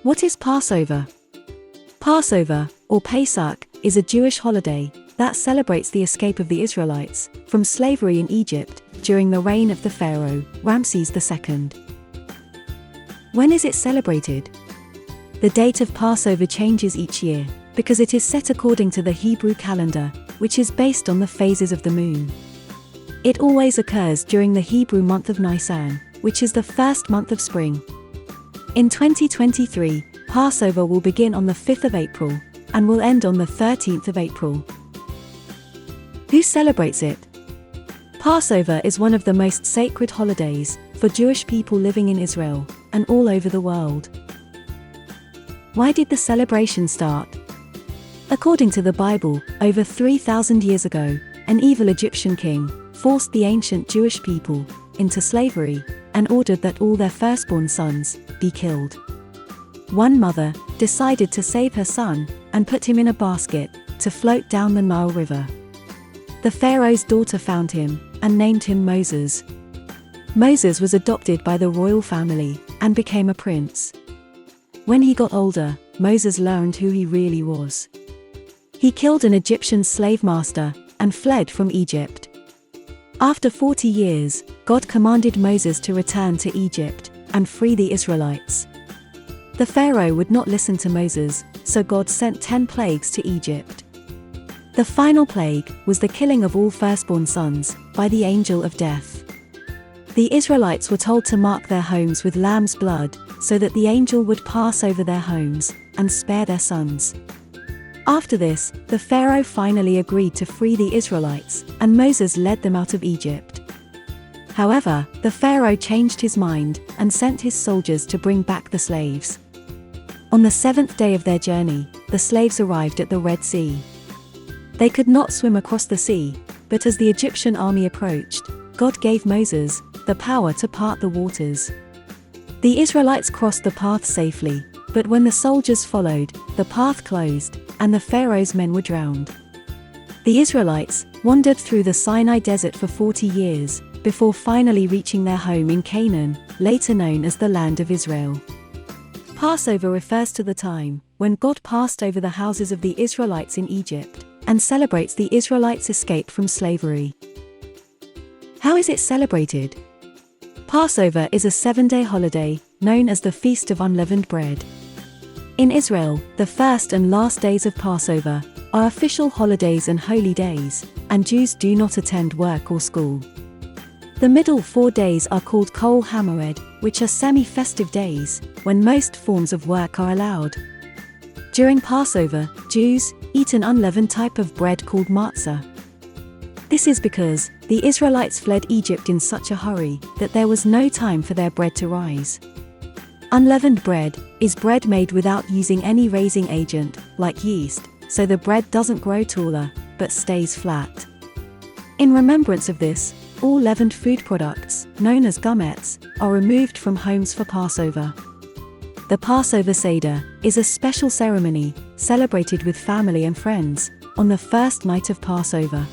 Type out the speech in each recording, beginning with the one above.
What is Passover? Passover, or Pesach, is a Jewish holiday that celebrates the escape of the Israelites from slavery in Egypt during the reign of the Pharaoh, Ramses II. When is it celebrated? The date of Passover changes each year because it is set according to the Hebrew calendar, which is based on the phases of the moon. It always occurs during the Hebrew month of Nisan, which is the first month of spring. In 2023, Passover will begin on the 5th of April and will end on the 13th of April. Who celebrates it? Passover is one of the most sacred holidays for Jewish people living in Israel and all over the world. Why did the celebration start? According to the Bible, over 3,000 years ago, an evil Egyptian king forced the ancient Jewish people into slavery and ordered that all their firstborn sons be killed. One mother decided to save her son and put him in a basket to float down the Nile River. The Pharaoh's daughter found him and named him Moses. Moses was adopted by the royal family and became a prince. When he got older, Moses learned who he really was. He killed an Egyptian slave master and fled from Egypt. After 40 years, God commanded Moses to return to Egypt and free the Israelites. The Pharaoh would not listen to Moses, so God sent 10 plagues to Egypt. The final plague was the killing of all firstborn sons by the angel of death. The Israelites were told to mark their homes with lamb's blood so that the angel would pass over their homes and spare their sons. After this, the Pharaoh finally agreed to free the Israelites, and Moses led them out of Egypt. However, the Pharaoh changed his mind and sent his soldiers to bring back the slaves. On the 7th day of their journey, the slaves arrived at the Red Sea. They could not swim across the sea, but as the Egyptian army approached, God gave Moses the power to part the waters. The Israelites crossed the path safely, but when the soldiers followed, the path closed, and the Pharaoh's men were drowned. The Israelites wandered through the Sinai desert for 40 years, before finally reaching their home in Canaan, later known as the Land of Israel. Passover refers to the time when God passed over the houses of the Israelites in Egypt, and celebrates the Israelites' escape from slavery. How is it celebrated? Passover is a 7-day holiday, known as the Feast of Unleavened Bread. In Israel, the first and last days of Passover are official holidays and holy days, and Jews do not attend work or school. The middle 4 days are called Kol HaMoed, which are semi-festive days, when most forms of work are allowed. During Passover, Jews eat an unleavened type of bread called Matzo. This is because the Israelites fled Egypt in such a hurry that there was no time for their bread to rise. Unleavened bread is bread made without using any raising agent, like yeast, so the bread doesn't grow taller, but stays flat. In remembrance of this, all leavened food products, known as gametes, are removed from homes for Passover. The Passover seder is a special ceremony celebrated with family and friends on the first night of Passover.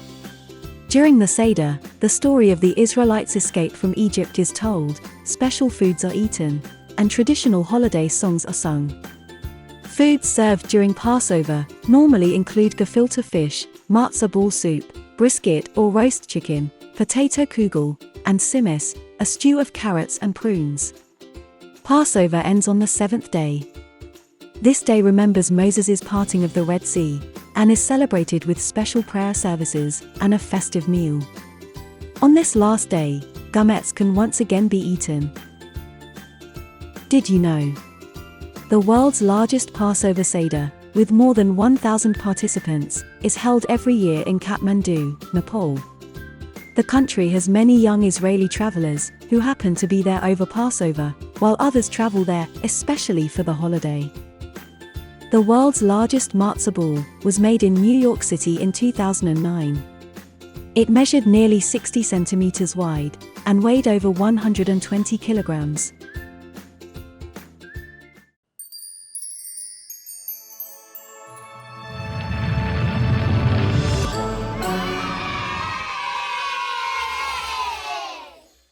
During the seder, the story of the Israelites' escape from Egypt is told, special foods are eaten, and traditional holiday songs are sung. Foods served during Passover normally include gefilte fish, matzo ball soup, brisket or roast chicken, potato kugel, and simis, a stew of carrots and prunes. Passover ends on the 7th day. This day remembers Moses' parting of the Red Sea, and is celebrated with special prayer services and a festive meal. On this last day, gametes can once again be eaten. Did you know? The world's largest Passover seder, with more than 1,000 participants, is held every year in Kathmandu, Nepal. The country has many young Israeli travelers who happen to be there over Passover, while others travel there especially for the holiday. The world's largest matzo ball was made in New York City in 2009. It measured nearly 60 centimeters wide and weighed over 120 kilograms.